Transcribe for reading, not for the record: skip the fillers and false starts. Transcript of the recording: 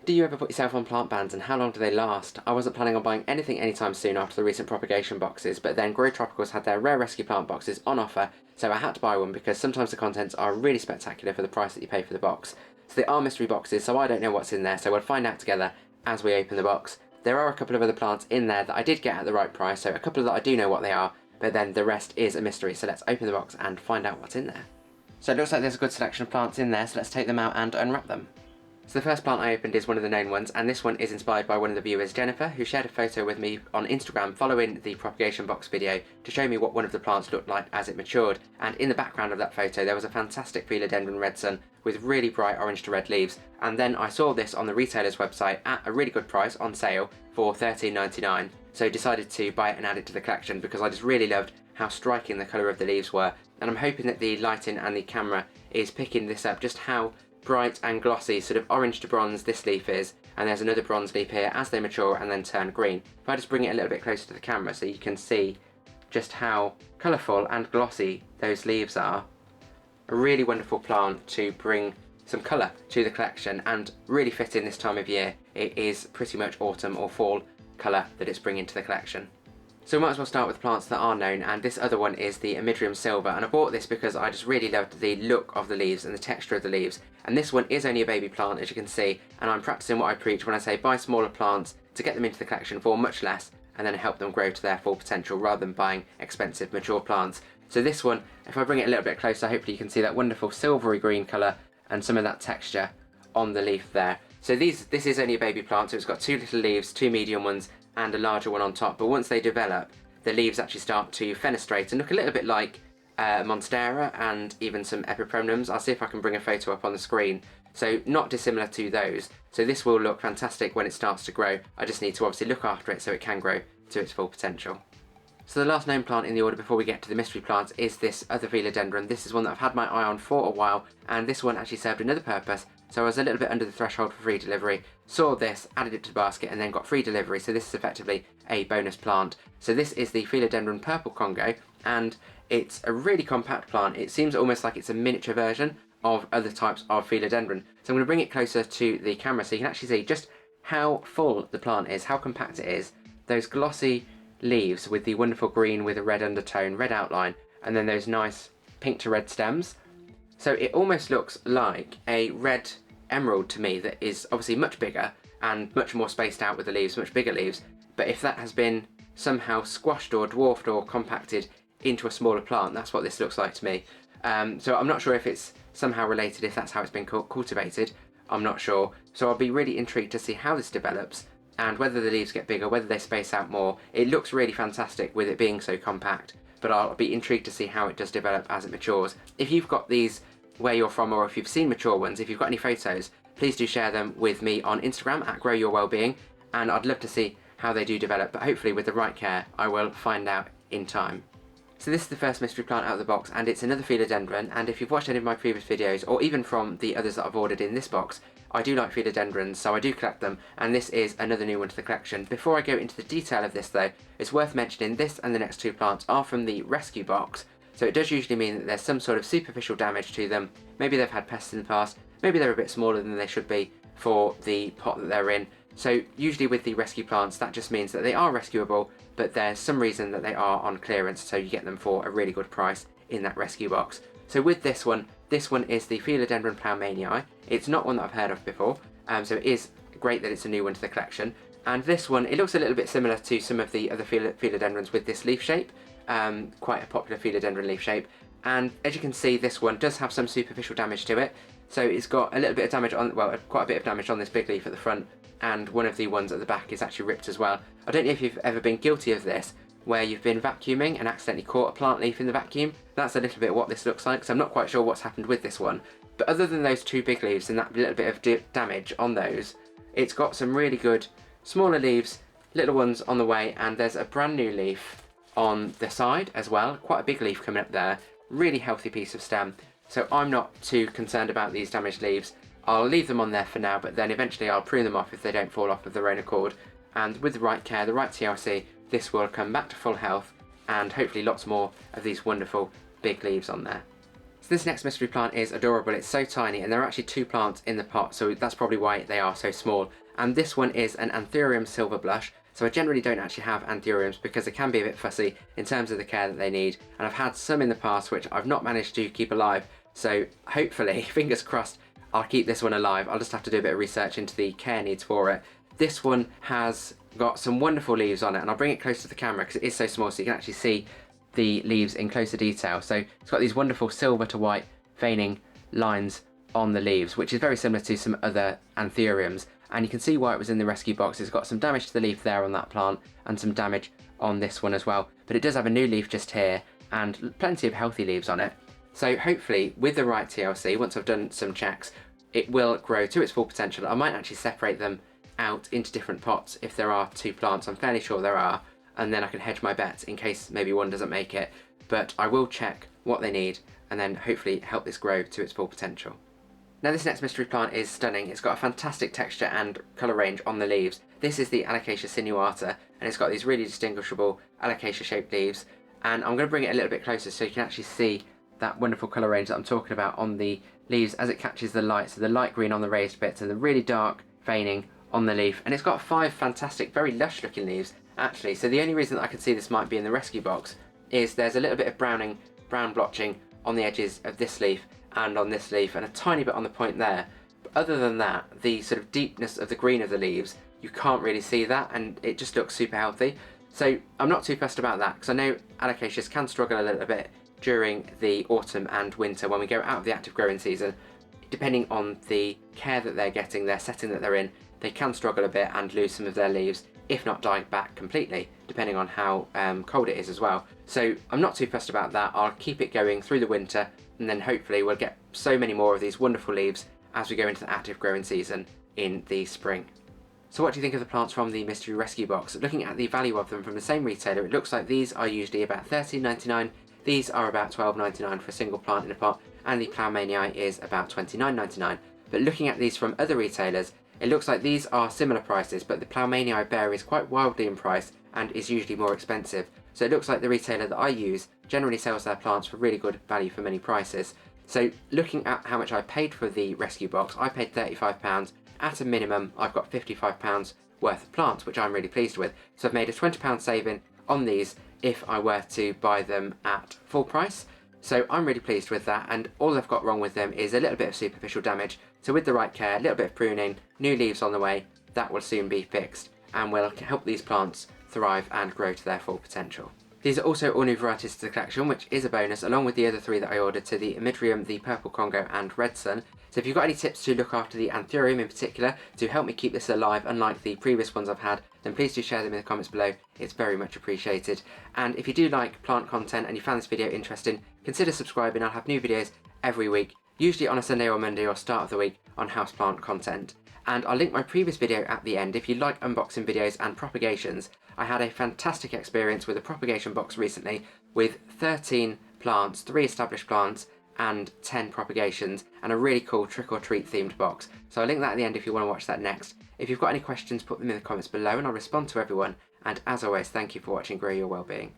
Do you ever put yourself on plant bans and how long do they last? I wasn't planning on buying anything anytime soon after the recent propagation boxes, but then Grow Tropicals had their rare rescue plant boxes on offer, so I had to buy one because sometimes the contents are really spectacular for the price that you pay for the box. So they are mystery boxes, so I don't know what's in there, so we'll find out together as we open the box. There are a couple of other plants in there that I did get at the right price, so a couple that I do know what they are, but then the rest is a mystery, so let's open the box and find out what's in there. So it looks like there's a good selection of plants in there, so let's take them out and unwrap them. So the first plant I opened is one of the known ones, and this one is inspired by one of the viewers, Jennifer, who shared a photo with me on Instagram following the propagation box video to show me what one of the plants looked like as it matured. And in the background of that photo there was a fantastic Philodendron red sun with really bright orange to red leaves, and then I saw this on the retailer's website at a really good price on sale for $13.99, so decided to buy it and add it to the collection because I just really loved how striking the colour of the leaves were, and I'm hoping that the lighting and the camera is picking this up, just how bright and glossy, sort of orange to bronze this leaf is, and there's another bronze leaf here as they mature and then turn green. If I just bring it a little bit closer to the camera so you can see just how colourful and glossy those leaves are. A really wonderful plant to bring some colour to the collection and really fit in this time of year. It is pretty much autumn or fall colour that it's bringing to the collection. So we might as well start with plants that are known, and this other one is the Idrum Silver, and I bought this because I just really loved the look of the leaves and the texture of the leaves, and this one is only a baby plant as you can see, and I'm practicing what I preach when I say buy smaller plants to get them into the collection for much less and then help them grow to their full potential rather than buying expensive mature plants. So this one, if I bring it a little bit closer, hopefully you can see that wonderful silvery green colour and some of that texture on the leaf there. So this is only a baby plant, so it's got two little leaves, two medium ones and a larger one on top, but once they develop the leaves actually start to fenestrate and look a little bit like Monstera and even some Epipremnums. I'll see if I can bring a photo up on the screen. So not dissimilar to those. So this will look fantastic when it starts to grow. I just need to obviously look after it so it can grow to its full potential. So the last known plant in the order before we get to the mystery plants is this other Philodendron. This is one that I've had my eye on for a while, and this one actually served another purpose. So I was a little bit under the threshold for free delivery, saw this, added it to the basket and then got free delivery, so this is effectively a bonus plant. So this is the Philodendron Purple Congo, and it's a really compact plant. It seems almost like it's a miniature version of other types of Philodendron. So I'm going to bring it closer to the camera so you can actually see just how full the plant is, how compact it is. Those glossy leaves with the wonderful green with a red undertone, red outline, and then those nice pink to red stems. So it almost looks like a red emerald to me that is obviously much bigger and much more spaced out with the leaves, much bigger leaves, but if that has been somehow squashed or dwarfed or compacted into a smaller plant, that's what this looks like to me. So I'm not sure if it's somehow related, if that's how it's been cultivated, I'm not sure. So I'll be really intrigued to see how this develops and whether the leaves get bigger, whether they space out more. It looks really fantastic with it being so compact, but I'll be intrigued to see how it does develop as it matures. If you've got these where you're from, or if you've seen mature ones, if you've got any photos, please do share them with me on Instagram at Grow Your Wellbeing, and I'd love to see how they do develop, but hopefully with the right care I will find out in time. So this is the first mystery plant out of the box, and it's another Philodendron, and if you've watched any of my previous videos, or even from the others that I've ordered in this box, I do like Philodendrons, so I do collect them, and this is another new one to the collection. Before I go into the detail of this though, it's worth mentioning this and the next two plants are from the rescue box, so it does usually mean that there's some sort of superficial damage to them. Maybe they've had pests in the past, maybe they're a bit smaller than they should be for the pot that they're in. So usually with the rescue plants that just means that they are rescuable, but there's some reason that they are on clearance, so you get them for a really good price in that rescue box. So with this one is the Ferdendrum Plowman. It's not one that I've heard of before, so it is great that it's a new one to the collection. And this one, it looks a little bit similar to some of the other Philodendrons with this leaf shape, quite a popular Philodendron leaf shape. And as you can see, this one does have some superficial damage to it. So it's got a little bit of damage on, well, quite a bit of damage on this big leaf at the front, and one of the ones at the back is actually ripped as well. I don't know if you've ever been guilty of this, where you've been vacuuming and accidentally caught a plant leaf in the vacuum. That's a little bit what this looks like, so I'm not quite sure what's happened with this one. But other than those two big leaves and that little bit of damage on those, it's got some really good smaller leaves, little ones on the way, and there's a brand new leaf on the side as well. Quite a big leaf coming up there, really healthy piece of stem. So I'm not too concerned about these damaged leaves. I'll leave them on there for now, but then eventually I'll prune them off if they don't fall off of their own accord. And with the right care, the right TLC, this will come back to full health and hopefully lots more of these wonderful big leaves on there. So this next mystery plant is adorable. It's so tiny, and there are actually 2 plants in the pot, so that's probably why they are so small. And this one is an Anthurium silver blush. So I generally don't actually have Anthuriums because they can be a bit fussy in terms of the care that they need, and I've had some in the past which I've not managed to keep alive, so hopefully, fingers crossed, I'll keep this one alive. I'll just have to do a bit of research into the care needs for it. This one has got some wonderful leaves on it, and I'll bring it close to the camera because it is so small so you can actually see the leaves in closer detail. So it's got these wonderful silver to white veining lines on the leaves, which is very similar to some other Anthuriums. And you can see why it was in the rescue box. It's got some damage to the leaf there on that plant and some damage on this one as well. But it does have a new leaf just here and plenty of healthy leaves on it. So hopefully with the right TLC, once I've done some checks, it will grow to its full potential. I might actually separate them out into different pots if there are 2 plants. I'm fairly sure there are. And then I can hedge my bets in case maybe one doesn't make it. But I will check what they need and then hopefully help this grow to its full potential. Now this next mystery plant is stunning. It's got a fantastic texture and colour range on the leaves. This is the Aliccia Sinuata, and it's got these really distinguishable Aliccia shaped leaves. And I'm going to bring it a little bit closer so you can actually see that wonderful colour range that I'm talking about on the leaves as it catches the light. So the light green on the raised bits and the really dark veining on the leaf. And it's got 5 fantastic, very lush looking leaves actually. So the only reason that I can see this might be in the rescue box is there's a little bit of brown blotching on the edges of this leaf and on this leaf, and a tiny bit on the point there. But other than that, the sort of deepness of the green of the leaves, you can't really see that, and it just looks super healthy. So I'm not too fussed about that, because I know alocasias can struggle a little bit during the autumn and winter when we go out of the active growing season. Depending on the care that they're getting, their setting that they're in, they can struggle a bit and lose some of their leaves, if not die back completely, depending on how cold it is as well. So I'm not too fussed about that. I'll keep it going through the winter, and then hopefully we'll get so many more of these wonderful leaves as we go into the active growing season in the spring. So what do you think of the plants from the mystery rescue box? Looking at the value of them from the same retailer, it looks like these are usually about $13.99, these are about $12.99 for a single plant in a pot, and the Plowmanii is about $29.99. But looking at these from other retailers, it looks like these are similar prices, but the Plowmanii varies quite wildly in price and is usually more expensive. So it looks like the retailer that I use generally sells their plants for really good value for many prices. So looking at how much I paid for the rescue box, I paid £35. At a minimum, I've got £55 worth of plants, which I'm really pleased with. So I've made a £20 saving on these if I were to buy them at full price. So I'm really pleased with that, and all I've got wrong with them is a little bit of superficial damage. So with the right care, a little bit of pruning, new leaves on the way, that will soon be fixed and will help these plants thrive and grow to their full potential. These are also all new varieties to the collection, which is a bonus, along with the other 3 that I ordered, to the Idrum, the Purple Congo and Red Sun. So if you've got any tips to look after the Anthurium in particular to help me keep this alive, unlike the previous ones I've had, then please do share them in the comments below. It's very much appreciated. And if you do like plant content and you found this video interesting, consider subscribing. I'll have new videos every week, usually on a Sunday or Monday or start of the week on houseplant content. And I'll link my previous video at the end if you like unboxing videos and propagations. I had a fantastic experience with a propagation box recently with 13 plants, 3 established plants and 10 propagations, and a really cool trick or treat themed box. So I'll link that at the end if you want to watch that next. If you've got any questions, put them in the comments below and I'll respond to everyone. And as always, thank you for watching Grow Your Wellbeing.